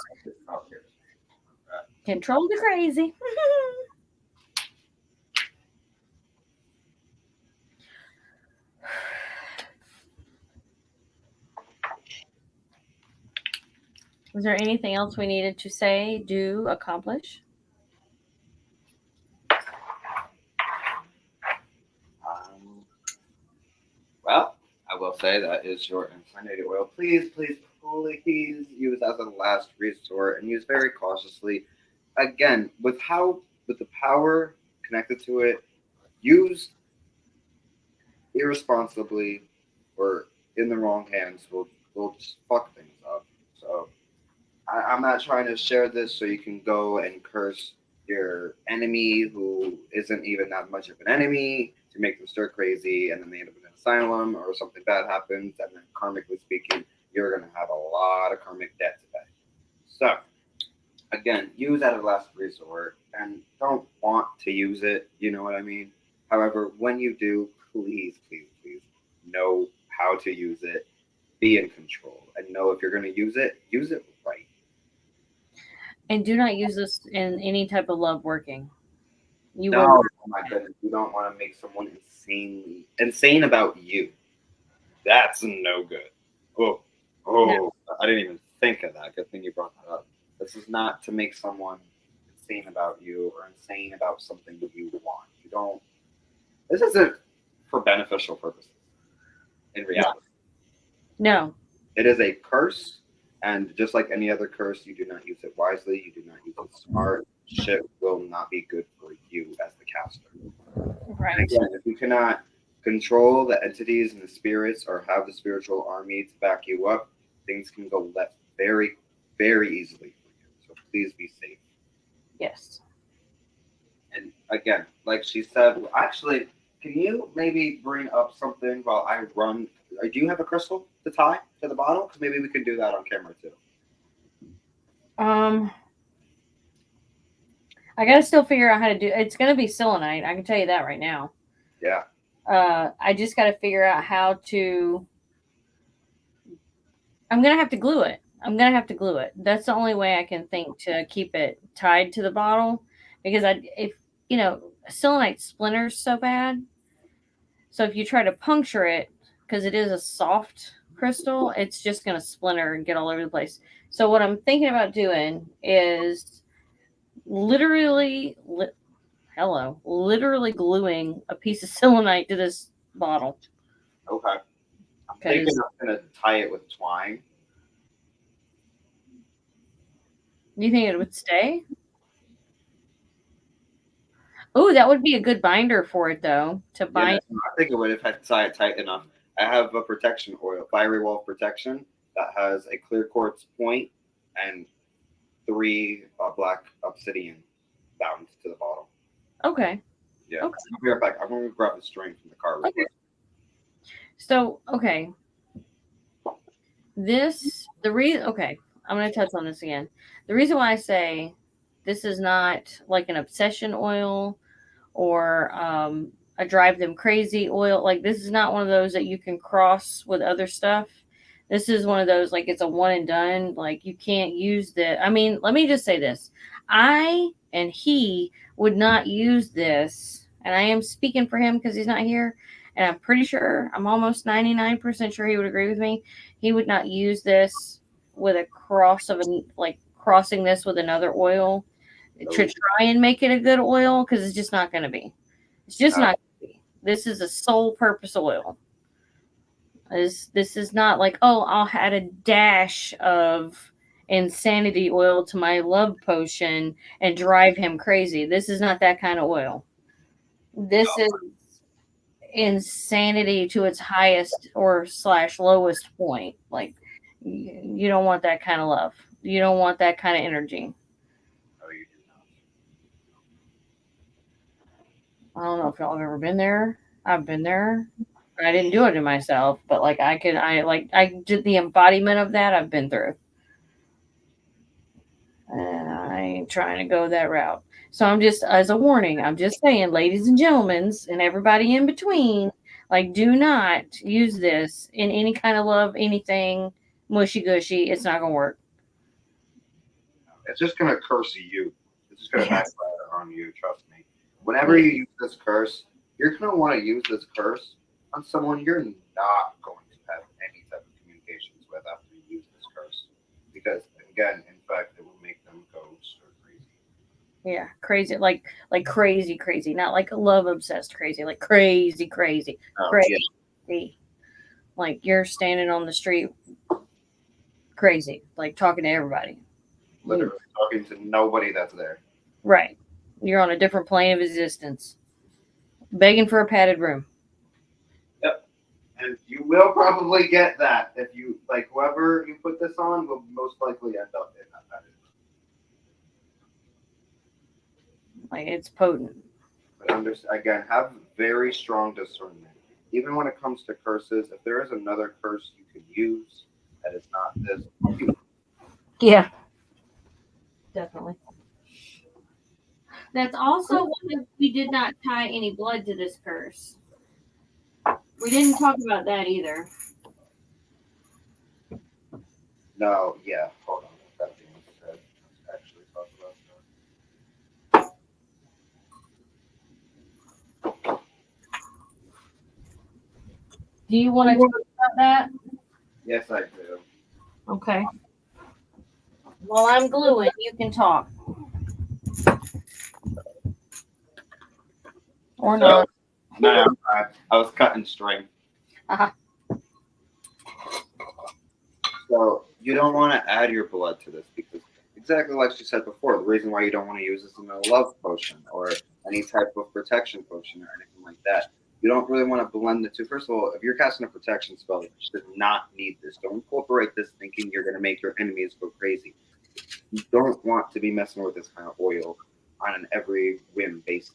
Control the crazy. Was there anything else we needed to say, do, accomplish? Well, I will say that is your insanity oil. Please, please, please use as a last resort and use very cautiously. Again, with the power connected to it, use irresponsibly or in the wrong hands will just fuck things up. So I'm not trying to share this so you can go and curse your enemy who isn't even that much of an enemy to make them stir crazy and then they end up in an asylum or something bad happens and then karmically speaking, you're gonna have a lot of karmic debt to pay. So again, use that as a last resort and don't want to use it, you know what I mean? However, when you do, please, please, please know how to use it, be in control, and know if you're gonna use it right. And do not use this in any type of love working. You No, will. oh my goodness, you don't want to make someone insane about you. That's no good. Oh, No. I didn't even think of that. Good thing you brought that up. This is not to make someone insane about you or insane about something that you want. You don't. This isn't for beneficial purposes. In reality, No. it is a curse, and just like any other curse, you do not use it wisely. You do not use it smart. Shit will not be good for you as the caster. Right. And again, if you cannot control the entities and the spirits or have the spiritual army to back you up, things can go left very, very easily for you. So please be safe. Yes. And again, like she said, actually, can you maybe bring up something while I run? Do you have a crystal to tie to the bottle? Because maybe we can do that on camera too. I gotta still figure out how to do. It's gonna be selenite. I can tell you that right now. Yeah. I just gotta figure out how to. I'm gonna have to glue it. That's the only way I can think to keep it tied to the bottle, because if selenite splinters so bad. So if you try to puncture it, because it is a soft crystal, it's just gonna splinter and get all over the place. So what I'm thinking about doing is literally gluing a piece of selenite to this bottle. Okay. I'm thinking I'm gonna tie it with twine. Do you think it would stay? Oh, that would be a good binder for it, though, to bind. Yeah, I think it would if I tie it tight enough. I have a protection oil, fiery wall protection, that has a clear quartz point and 3 black obsidian bound to the bottle. Okay. Yeah. Okay. I'll be right back. I'm going to grab the string from the car real quick. So, okay. Okay, I'm going to touch on this again. The reason why I say this is not like an obsession oil or a drive them crazy oil. Like, this is not one of those that you can cross with other stuff. This is one of those, like, it's a one and done. Like, you can't use I mean, let me just say this. I and he would not use this and I am speaking for him because he's not here, and I'm pretty sure, I'm almost 99% sure he would agree with me. He would not use this with a cross of like crossing this with another oil to try and make it a good oil, because it's just not going to be. It's just not going to be. This is a sole purpose oil. This is not like, oh, I'll add a dash of insanity oil to my love potion and drive him crazy. This is not that kind of oil. This is insanity to its highest or slash lowest point. Like, you don't want that kind of love. You don't want that kind of energy. Oh, you do not. I don't know if y'all have ever been there. I've been there. I didn't do it to myself, but like I did the embodiment of that. I've been through. And I ain't trying to go that route. So I'm just, as a warning, I'm just saying, ladies and gentlemen, and everybody in between, like, do not use this in any kind of love, anything mushy gushy. It's not gonna work. It's just gonna curse you. It's just gonna backfire on you. Trust me. Whenever you use this curse, you're gonna want to use this curse on someone you're not going to have any type of communications with after you use this curse, because again, in fact, it will make them go stir crazy. Yeah, crazy, like crazy, crazy, not like love obsessed crazy, like crazy, crazy, crazy. Yeah. Like you're standing on the street, crazy, like talking to everybody. Literally talking to nobody that's there. Right. You're on a different plane of existence. Begging for a padded room. Yep. And you will probably get that if you, like, whoever you put this on will most likely end up in that padded room. Like, it's potent. But again, have very strong discernment. Even when it comes to curses, if there is another curse you can use that is not this, yeah. Definitely. That's also why we did not tie any blood to this curse. We didn't talk about that either. No, yeah, hold on. That being said, let's actually talk about that. Do you want to talk about that? Yes, I do. Okay. While I'm gluing, you can talk. Or not. No, I was cutting string. Uh-huh. So you don't want to add your blood to this because, exactly like you said before, the reason why you don't want to use this in a love potion or any type of protection potion or anything like that. You don't really want to blend the two. First of all, if you're casting a protection spell, you should not need this. Don't incorporate this thinking you're going to make your enemies go crazy. You don't want to be messing with this kind of oil on an every whim basis.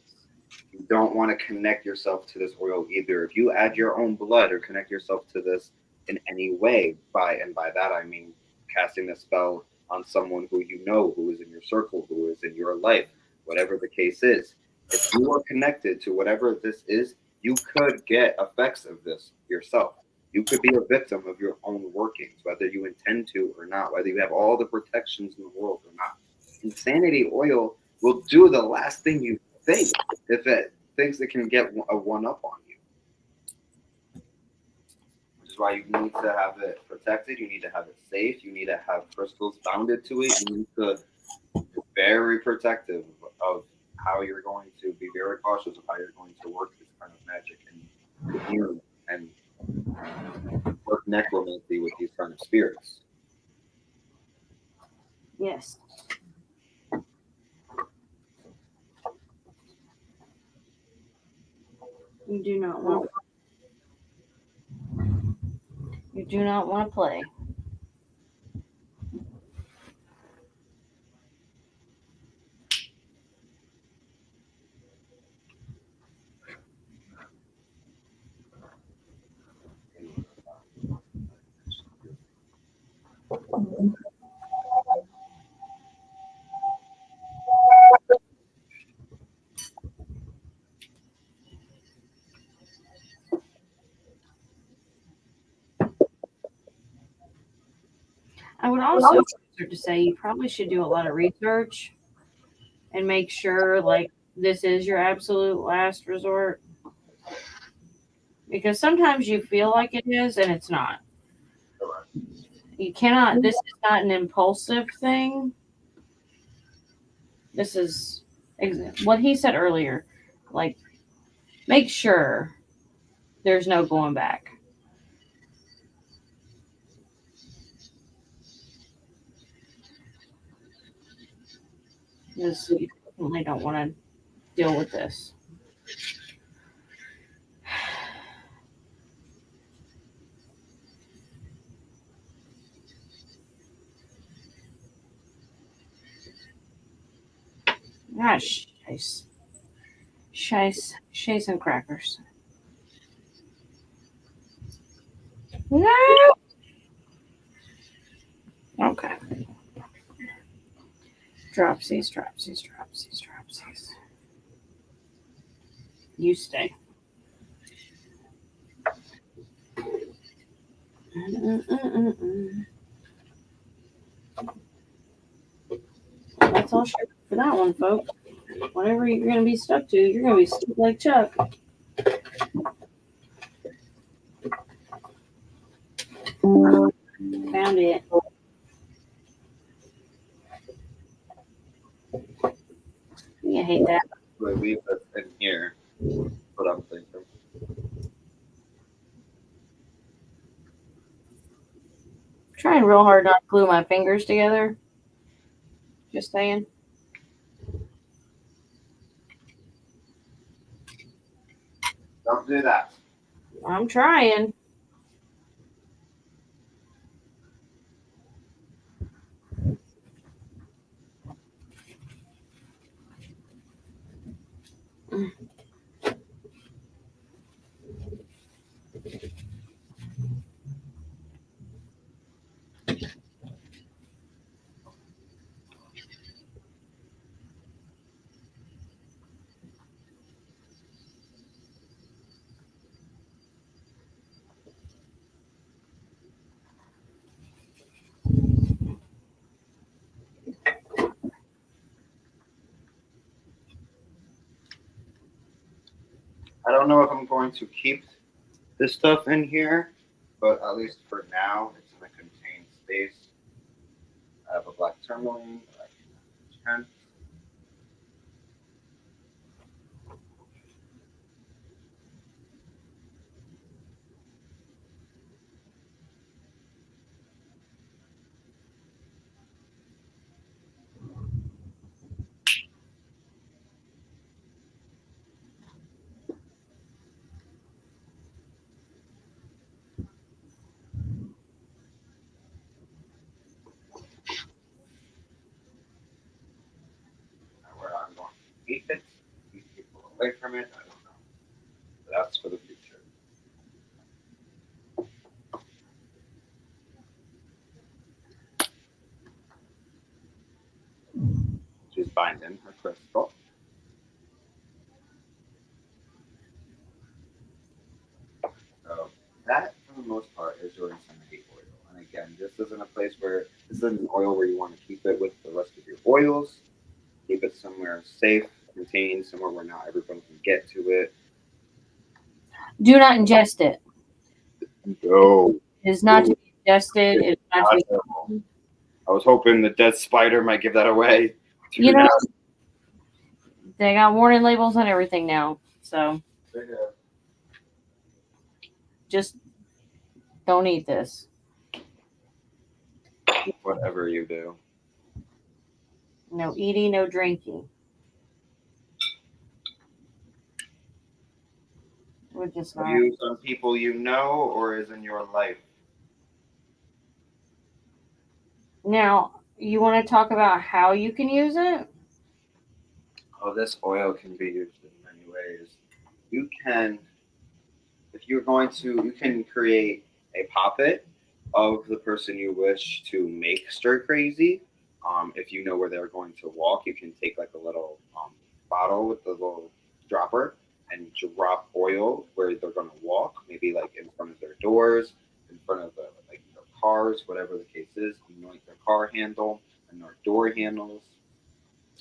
You don't want to connect yourself to this oil either. If you add your own blood or connect yourself to this in any way, by that I mean casting the spell on someone who you know, who is in your circle, who is in your life, whatever the case is. If you are connected to whatever this is, you could get effects of this yourself. You could be a victim of your own workings, whether you intend to or not, whether you have all the protections in the world or not. Insanity oil will do the last thing you think if it thinks it can get a one up on you. Which is why you need to have it protected. You need to have it safe. You need to have crystals bounded to it. You need to be very protective of how you're going to be very cautious of how you're going to work this kind of magic and commune and work necromancy with these kind of spirits. Yes. You do not want to play. I would also to say you probably should do a lot of research and make sure, like, this is your absolute last resort, because sometimes you feel like it is and it's not. You cannot, this is not an impulsive thing. This is what he said earlier. Like, make sure there's no going back. Because you definitely don't want to deal with this. Gosh, shice and crackers. No. Okay. Dropsies. You stay. That's all sugar for that one, folks. Whatever you're going to be stuck to, you're going to be stuck like Chuck. Found it. You hate that. I leave this in here. What I'm thinking. Trying real hard not to glue my fingers together. Just saying. Don't do that. I'm trying. I don't know if I'm going to keep this stuff in here, but at least for now, it's in a contained space. I have a black tourmaline that I can turn. Where I'm going to keep it, keep people away from it, I don't know. But that's for the future. She's binding her crystal. So that, for the most part, is your inseminate oil. And again, this isn't a place where this isn't an oil where you want to keep it with the rest of your oils. Keep it somewhere safe, contained, somewhere where not everyone can get to it. Do not ingest it. No. It is not to be ingested. It is not to be. I was hoping the dead spider might give that away. You know, they got warning labels on everything now. So just don't eat this. Whatever you do. No eating, no drinking. We're just Have not. you some people you know or is in your life? Now, you want to talk about how you can use it? Oh, this oil can be used in many ways. You can, if you're going to, you can create a poppet of the person you wish to make stir crazy. If you know where they're going to walk, you can take like a little bottle with the little dropper and drop oil where they're going to walk, maybe like in front of their doors, in front of like their cars, whatever the case is. Anoint their car handle, anoint door handles.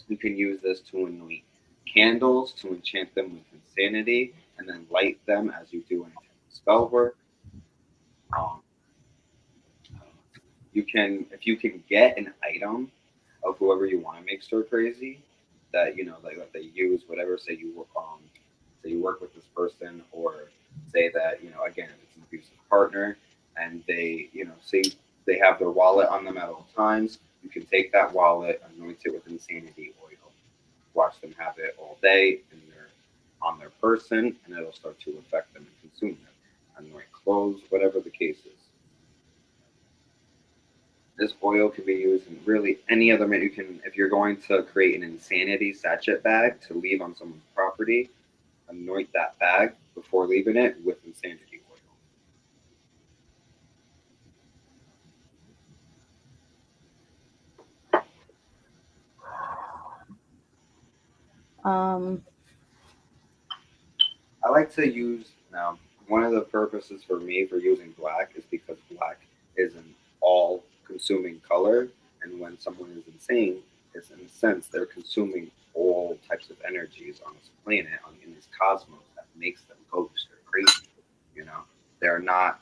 You can use this to anoint candles to enchant them with insanity, and then light them as you do any type of spell work. Um, you can, if you can get an item of whoever you want to make stir crazy, that like that they use, whatever. Say you work with this person, or say that again, if it's an abusive partner, and they say they have their wallet on them at all times. You can take that wallet, anoint it with insanity oil, watch them have it all day on their person, and it'll start to affect them and consume them. Anoint clothes, whatever the case is. This oil can be used in really any other way. You can, if you're going to create an insanity sachet bag to leave on someone's property, anoint that bag before leaving it with insanity Um, I like to use now. One of the purposes for me for using black is because black is an all-consuming color, and when someone is insane, it's in a sense they're consuming all types of energies on this planet, in this cosmos that makes them go stir crazy. They're not.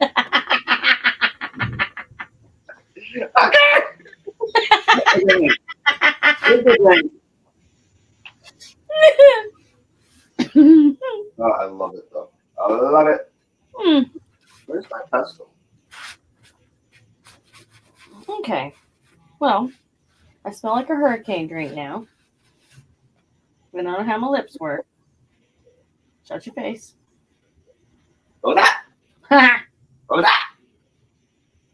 Okay. Oh, I love it though. I love it. Where's my pestle? Okay. Well, I smell like a hurricane drink now. I don't know how my lips work. Shut your face. Oh that. Oh that.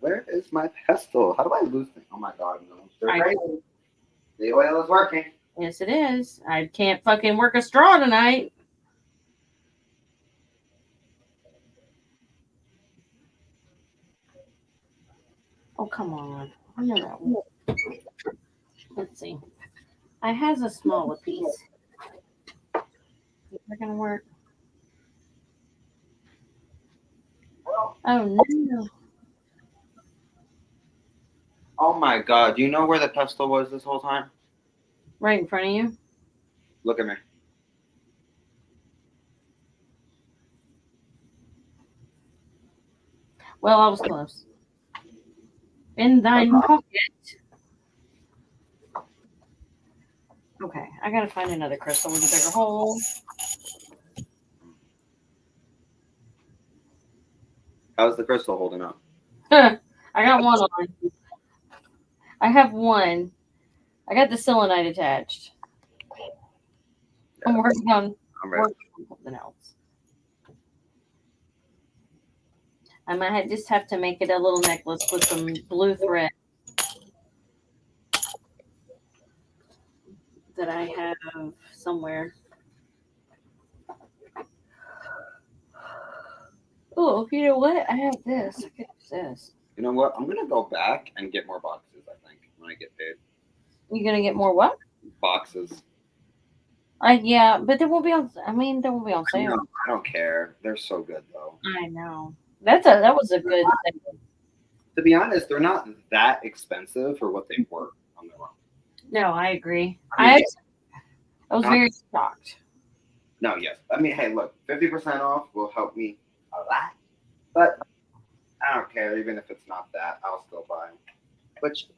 Where is my pestle? How do I lose things? Oh my god, no. Stir crazy. The oil is working. Yes, it is. I can't fucking work a straw tonight. Oh, come on. I know that one. Let's see. I has a smaller piece. Is that gonna work? Oh no. Oh my god, do you know where the pestle was this whole time? Right in front of you? Look at me. Well, I was close. In thine pocket. Okay, I gotta find another crystal with a bigger hole. How's the crystal holding up? I got one on. I have one. I got the selenite attached. I'm working on something else. I might just have to make it a little necklace with some blue thread that I have somewhere. Oh, you know what? I have this. I could use this. You know what? I'm gonna go back and get more boxes. I think when I get paid. You gonna get more what? Boxes. Yeah, but they won't be on. I mean, they won't be on sale. I don't care. They're so good though. I know. That was a good thing. To be honest, they're not that expensive for what they were on their own. No, I agree. I was very shocked. No, yes. I mean, hey, look, 50% off will help me a lot, but I don't care. Even if it's not that, I'll still buy them. Which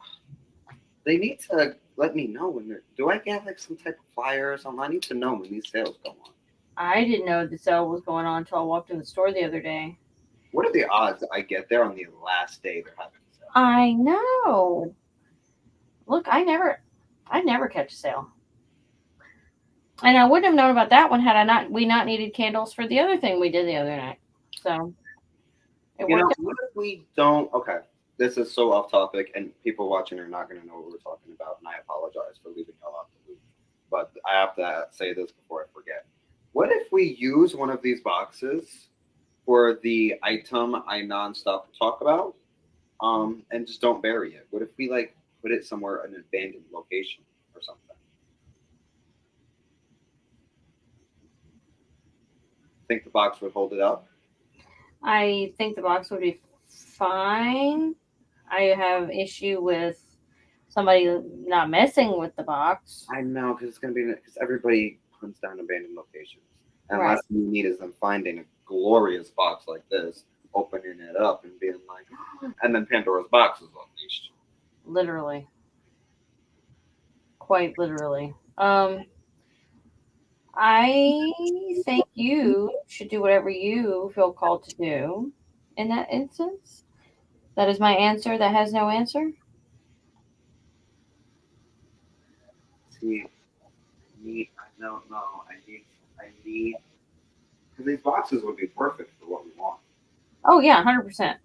they need to let me know when they're. Do I get like some type of flyer or something? I need to know when these sales go on. I didn't know the sale was going on until I walked in the store the other day. What are the odds I get there on the last day they're having a sale? I know. Look, I never catch a sale. And I wouldn't have known about that one had we not needed candles for the other thing we did the other night. So what if we don't? Okay, this is so off topic, and people watching are not going to know what we're talking about, and I apologize for leaving y'all off the loop. But I have to say this before I forget. What if we use one of these boxes for the item I nonstop talk about, and just don't bury it? What if we put it somewhere in an abandoned location or something? Think the box would hold it up? I think the box would be fine. I have issue with somebody not messing with the box. I know, because it's gonna be because everybody hunts down abandoned locations, and Right. last thing you need is them finding a glorious box like this, opening it up and being like, and then Pandora's box is unleashed. Literally. Quite literally. I think you should do whatever you feel called to do in that instance. That is my answer that has no answer. See, I don't know. I need, because these boxes would be perfect for what we want. Oh yeah, 100%.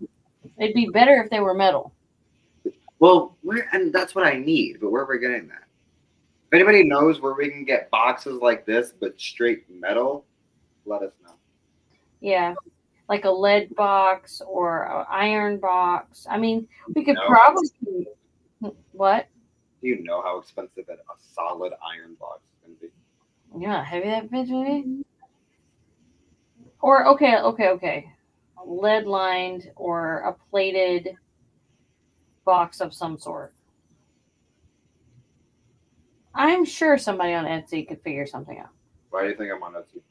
It'd be better if they were metal. Well, and that's what I need, but where are we getting that? If anybody knows where we can get boxes like this, but straight metal, let us know. Yeah, like a lead box or an iron box. I mean, we could No. probably. What? Do you know how expensive a solid iron box is going to be? Yeah, heavy that bitch maybe. Or okay. Lead lined or a plated box of some sort. I'm sure somebody on Etsy could figure something out. Why do you think I'm on Etsy?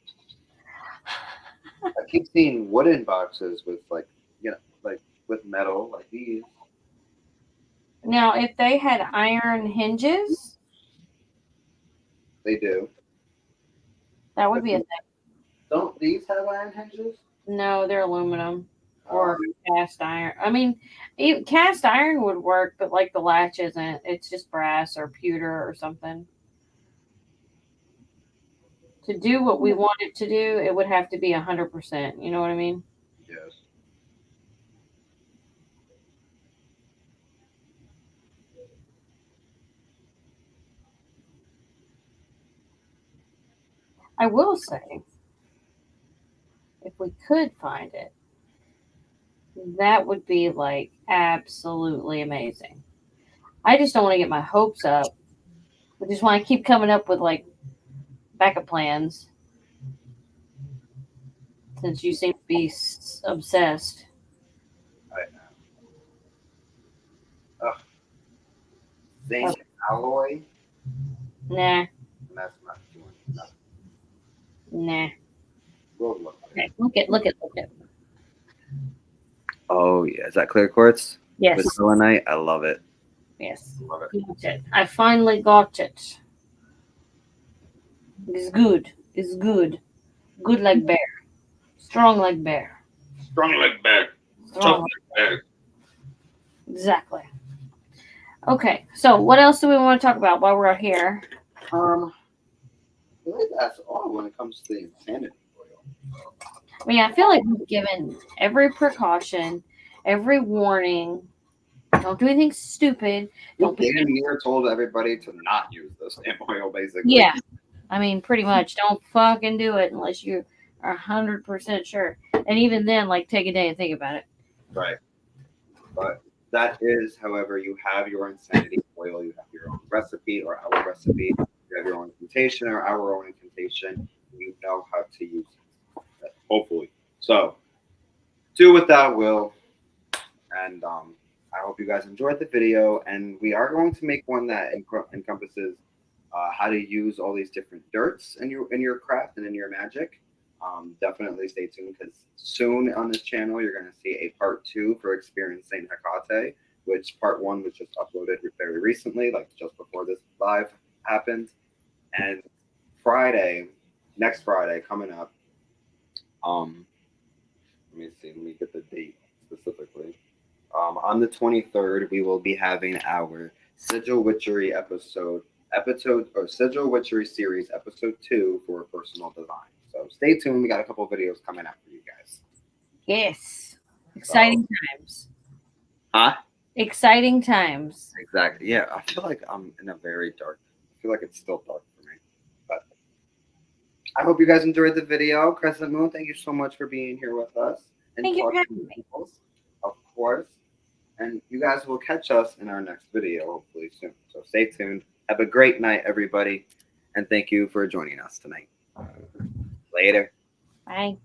I keep seeing wooden boxes with like with metal like these. Now, if they had iron hinges, They do. that would be a thing. Don't these have iron hinges? No, they're aluminum or cast iron. I mean, cast iron would work, but like the latch isn't. It's just brass or pewter or something. To do what we want it to do, it would have to be 100%. You know what I mean? Yes. I will say, if we could find it, that would be like absolutely amazing. I just don't want to get my hopes up. I just want to keep coming up with like backup plans since you seem to be obsessed. I know. Ugh. Zinc alloy. Nah, And that's not doing nothing. nah. We'll look. Okay, look at. Oh yeah, is that clear quartz? Yes, With selenite? I love it. yes. Love it. Got it. I finally got it. It's good. It's good. Good like bear. Strong like bear. Strong like bear. Strong. Tough like bear. Exactly. Okay, so what else do we want to talk about while we're here? I think that's all when it comes to the insanity oil. I mean, I feel like we've given every precaution, every warning. Don't do anything stupid. Don't be. Damn near told everybody to not use this damn oil, basically. Yeah, I mean, pretty much. Don't fucking do it unless you are 100% sure. And even then, like, take a day and think about it. Right. But that is, however, you have your insanity oil, you have your own recipe or our recipe, you have your own incantation or our own incantation, you know how to use it. Hopefully. So do what thou will. And I hope you guys enjoyed the video. And we are going to make one that encompasses how to use all these different dirts in your craft and in your magic. Definitely stay tuned because soon on this channel you're going to see a part 2 for experiencing Hecate, which part 1 was just uploaded very recently, like just before this live happened. And next Friday coming up, let me get the date specifically. On the 23rd, we will be having our Sigil Witchery episode or Sigil Witchery series episode 2 for personal design. So stay tuned. We got a couple of videos coming out for you guys. Yes. Exciting times. Huh? Exciting times. Exactly. Yeah, I feel like I'm in a very dark. I feel like it's still dark for me. But I hope you guys enjoyed the video. Crescent Moon, thank you so much for being here with us. And Thank you for having me. Of course. And you guys will catch us in our next video, hopefully soon. So stay tuned. Have a great night, everybody. And thank you for joining us tonight. Later. Bye.